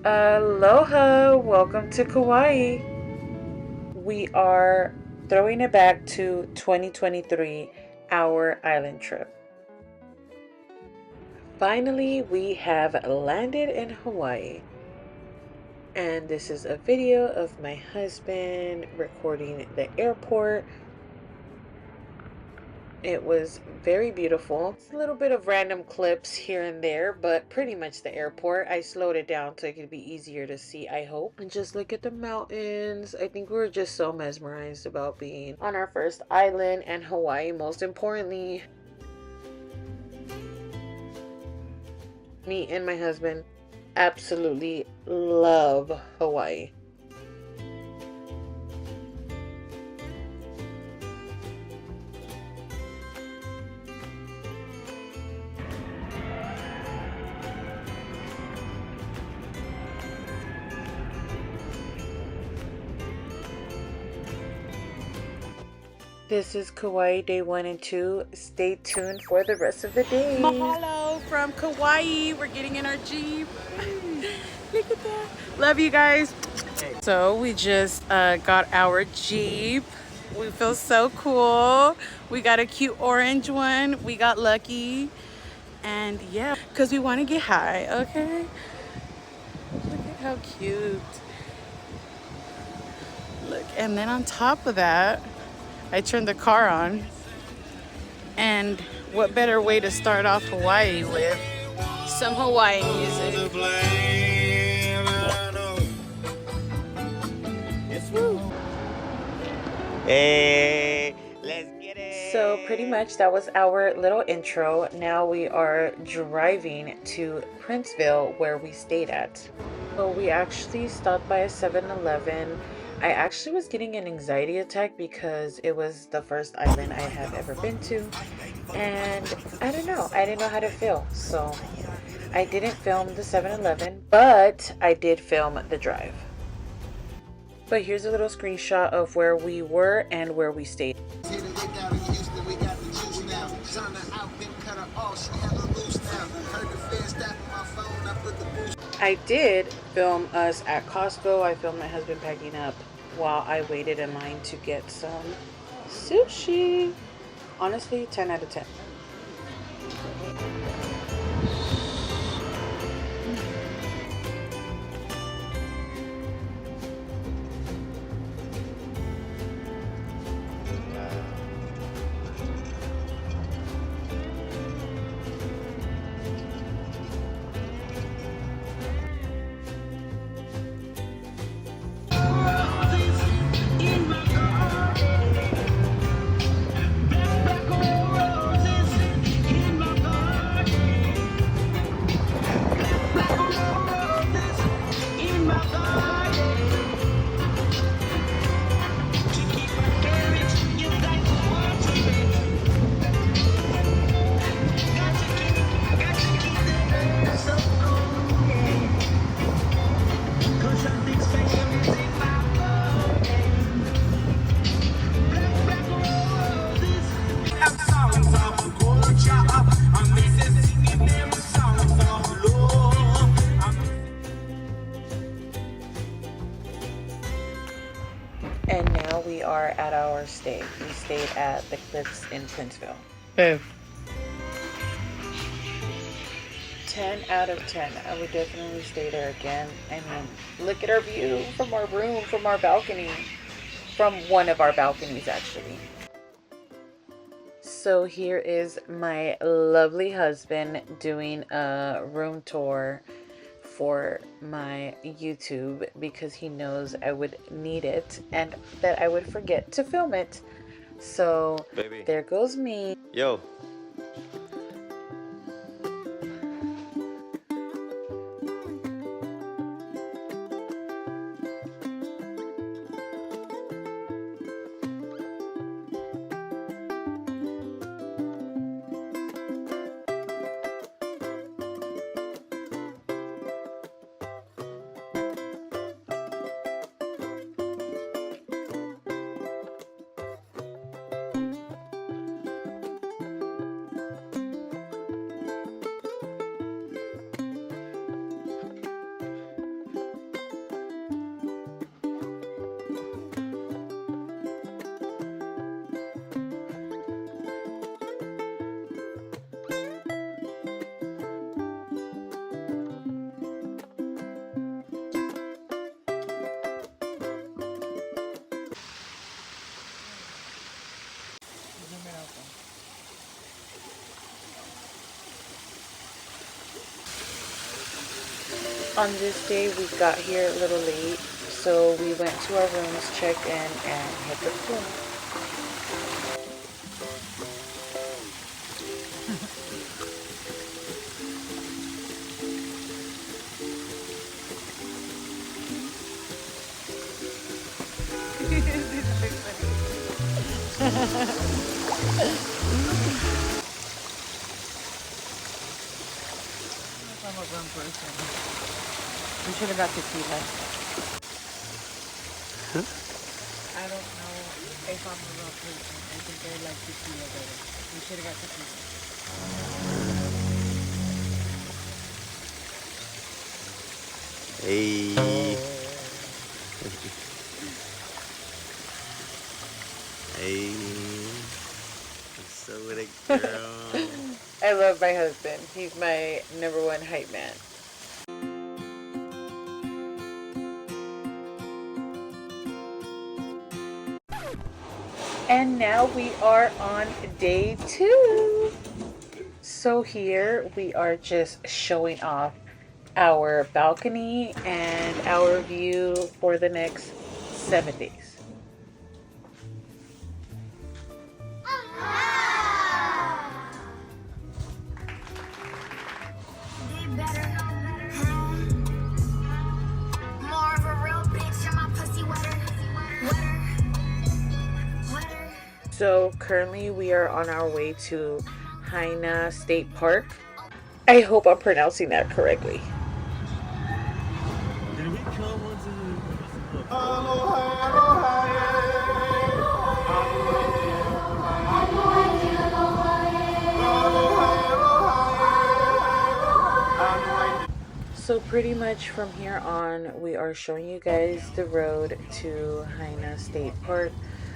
Aloha, welcome to Kauai. We are throwing it back to 2023, our island trip. Finally, we have landed in Hawaii. And this is a video of my husband recording the airport. It was very beautiful. It's a little bit of random clips here and there, but pretty much the airport. I slowed it down so it could be easier to see, I hope. And just look at the mountains. I think we were just so mesmerized about being on our first island and Hawaii, most importantly. Me and my husband absolutely love Hawaii. This is Kauai day 1 and 2. Stay tuned for the rest of the day. Mahalo from Kauai. We're getting in our Jeep. Look at that. Love you guys. So we just got our Jeep. We feel so cool. We got a cute orange one. We got lucky. And yeah, because we want to get high, okay? Look at how cute. Look, and then on top of that, I turned the car on, and what better way to start off Hawaii with some Hawaiian music. Hey, let's get it. So pretty much that was our little intro. Now we are driving to Princeville where we stayed at. So we actually stopped by a 7-Eleven. I actually was getting an anxiety attack because it was the first island I have ever been to, and I didn't know how to feel, so I didn't film the 7-Eleven, but I did film the drive. But here's a little screenshot of where we were and where we stayed. I did film us at Costco. I filmed my husband packing up while I waited in line to get some sushi. Honestly, 10 out of 10. And now we are at our stay. We stayed at the Cliffs in Princeville. Boom. 10 out of 10. I would definitely stay there again. I mean, look at our view from our room, from our balcony. From one of our balconies, actually. So here is my lovely husband doing a room tour for my YouTube because he knows I would need it and that I would forget to film it. So Baby. There goes me. Yo. On this day, we got here a little late, so we went to our rooms, checked in, and hit the pool. I'm a grown person. We should have got tequila. I don't know if I'm a real person. I think I like tequila better. We should have got tequila. Hey. Hey. So with a girl. I love my husband. He's my #1 hype man. And now we are on day 2. So here we are just showing off our balcony and our view for the next 7 days. So currently we are on our way to Hanalei State Park. I hope I'm pronouncing that correctly. Did we come onto So pretty much from here on, we are showing you guys the road to Hanalei State Park.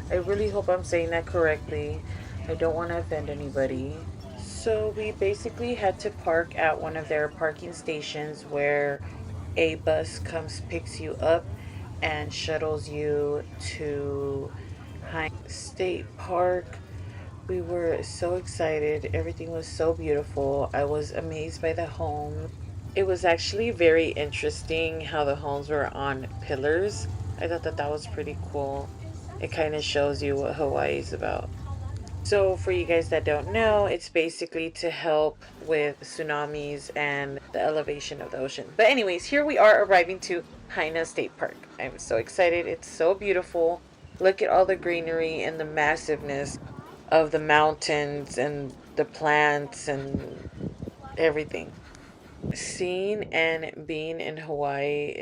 I really hope I'm saying that correctly. I don't want to offend anybody. So we basically had to park at one of their parking stations where a bus comes, picks you up, and shuttles you to Hanalei State Park. We were so excited. Everything was so beautiful. I was amazed by the homes. It was actually very interesting how the homes were on pillars. I thought that was pretty cool. It kind of shows you what Hawaii is about. So for you guys that don't know, it's basically to help with tsunamis and the elevation of the ocean. But anyways, here we are arriving to Hanalei State Park. I'm so excited. It's so beautiful. Look at all the greenery and the massiveness of the mountains and the plants and everything. Seeing and being in Hawaii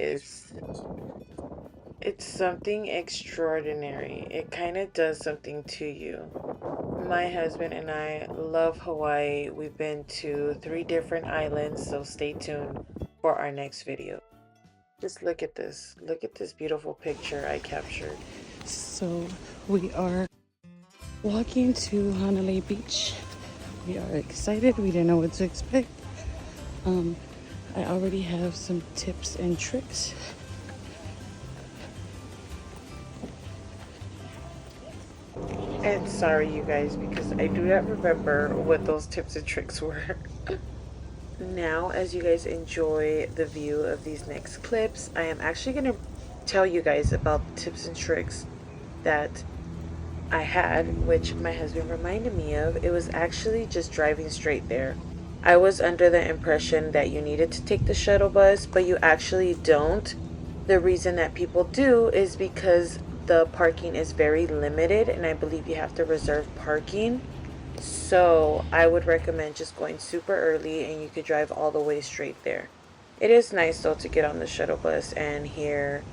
it's something extraordinary. It kind of does something to you. My husband and I love Hawaii. We've been to 3 different islands, so stay tuned for our next video. Just look at this. Look at this beautiful picture I captured. So we are walking to Hanalei Beach. We are excited. We didn't know what to expect. I already have some tips and tricks. And sorry, you guys, because I do not remember what those tips and tricks were. Now, as you guys enjoy the view of these next clips, I am actually going to tell you guys about the tips and tricks that I had, which my husband reminded me of. It was actually just driving straight there. I was under the impression that you needed to take the shuttle bus, but you actually don't. The reason that people do is because the parking is very limited, and I believe you have to reserve parking. So I would recommend just going super early, and you could drive all the way straight there. It is nice though to get on the shuttle bus and hear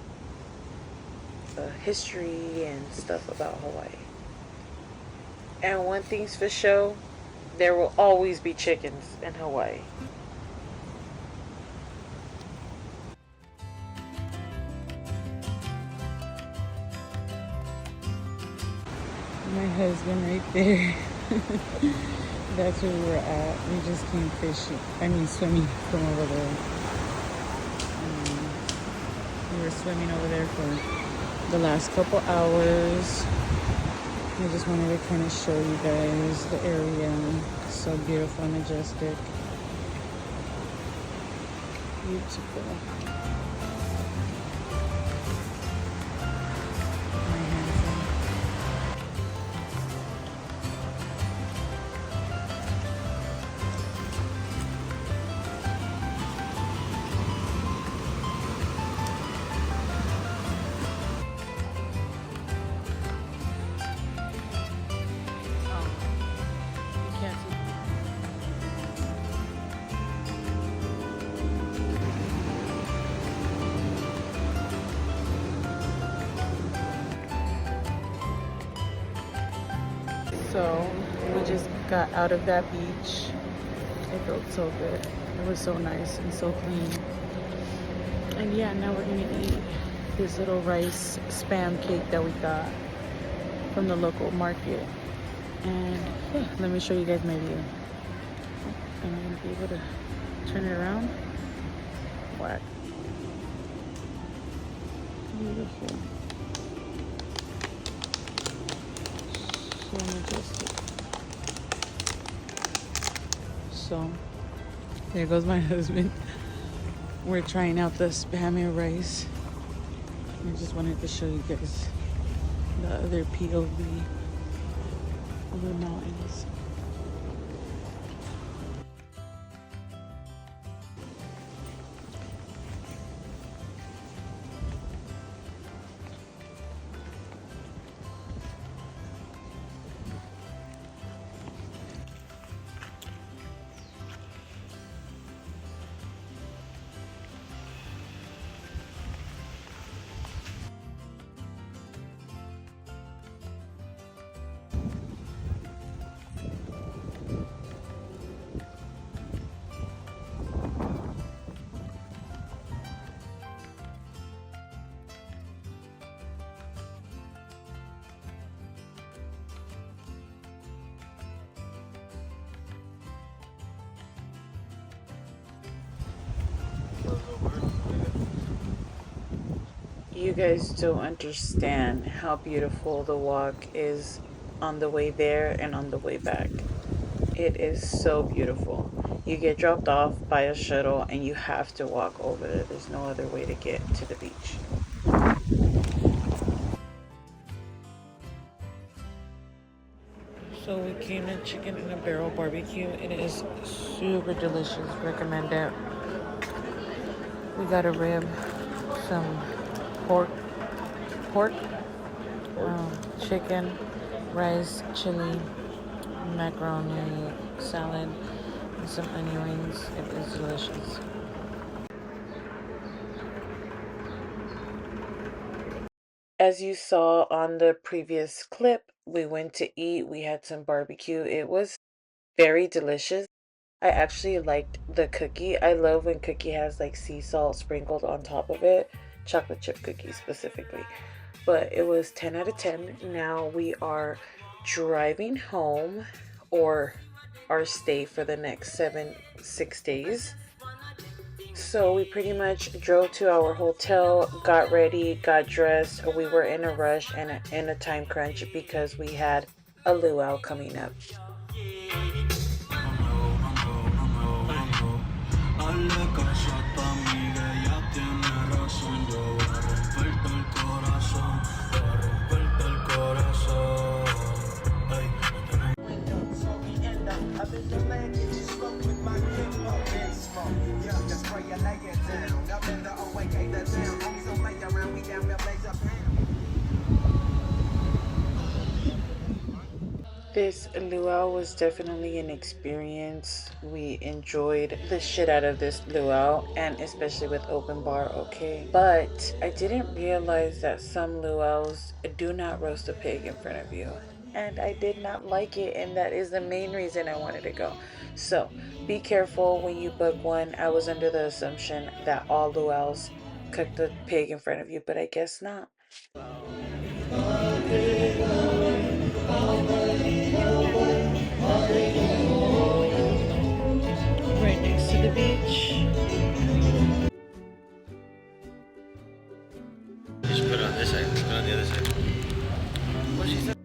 history and stuff about Hawaii. And one thing's for sure, there will always be chickens in Hawaii. My husband right there. That's where we were at. We just came fishing. Swimming from over there. We were swimming over there for the last couple hours. I just wanted to kind of show you guys the area. So beautiful and majestic. Beautiful. My handsome. Oh, you can't see. So we just got out of that beach. It felt so good. It was so nice and so clean. And yeah, now we're gonna eat this little rice spam cake that we got from the local market. And yeah, let me show you guys my view. I'm gonna be able to turn it around. Whack. Beautiful. So majestic. So there goes my husband. We're trying out the spam and rice. I just wanted to show you guys the other POV of the mountains. You guys don't understand how beautiful the walk is on the way there and on the way back. It is so beautiful. You get dropped off by a shuttle and you have to walk over there. There's no other way to get to the beach. So we came to Chicken in a Barrel barbecue. It is super delicious. Recommend it. We got a rib, some pork, chicken, rice, chili, macaroni, salad, and some onion rings. It is delicious. As you saw on the previous clip, we went to eat. We had some barbecue. It was very delicious. I actually liked the cookie. I love when cookie has like sea salt sprinkled on top of it. Chocolate chip cookies specifically. But it was 10 out of 10. Now we are driving home, or our stay for the next 6 days. So we pretty much drove to our hotel, got ready, got dressed. We were in a rush and in a time crunch because we had a luau coming up. This luau was definitely an experience. We enjoyed the shit out of this luau, and especially with open bar, okay? But I didn't realize that some luau's do not roast a pig in front of you. And I did not like it, and that is the main reason I wanted to go. So be careful when you book one. I was under the assumption that all luau's cook the pig in front of you, but I guess not. Right next to the beach. Just put it on this side. Put it on the other side. What she said?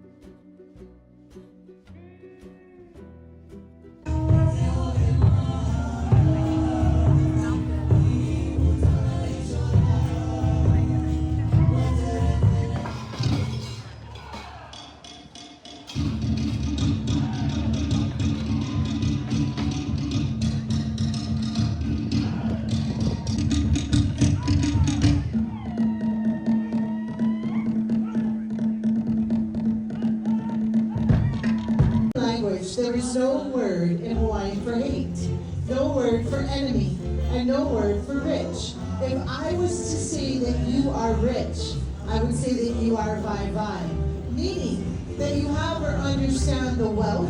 no word in Hawaiian for hate, no word for enemy, and no word for rich. If I was to say that you are rich, I would say that you are vai vai, meaning that you have or understand the wealth.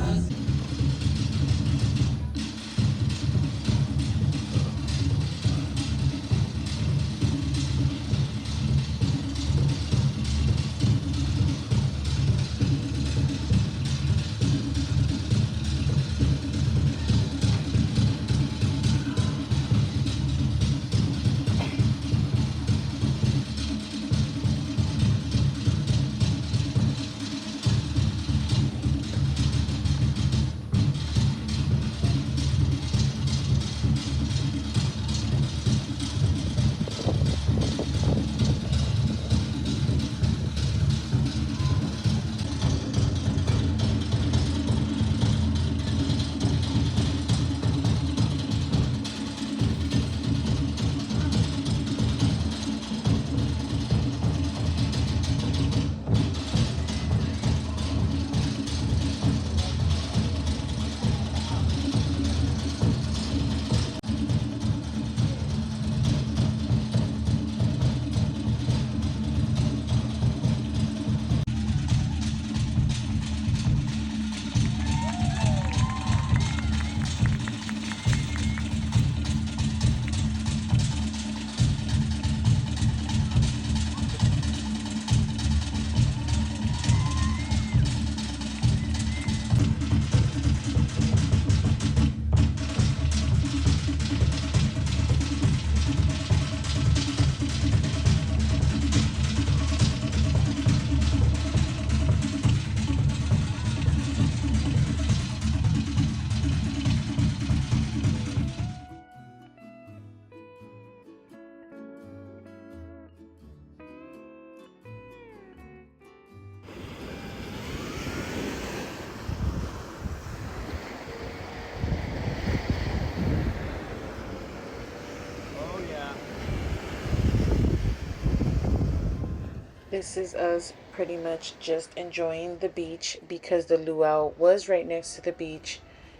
This is us pretty much just enjoying the beach because the luau was right next to the beach.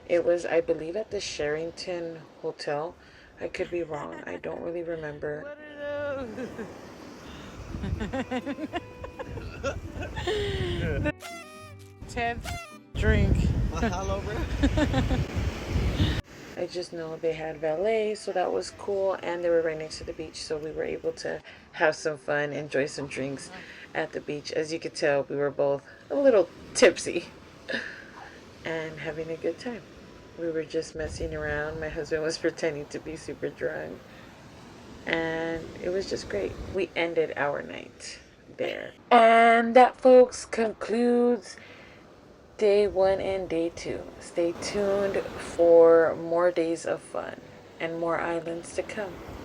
It was, I believe, at the Sherrington Hotel. I could be wrong. I don't really remember. What are those? The 10th drink. Mahalo, bro. I just know they had valet, so that was cool, and they were right next to the beach, so we were able to have some fun, enjoy some drinks at the beach. As you could tell, we were both a little tipsy and having a good time. We were just messing around. My husband was pretending to be super drunk, and it was just great. We ended our night there. And that, folks, concludes day 1 and day 2. Stay tuned for more days of fun and more islands to come.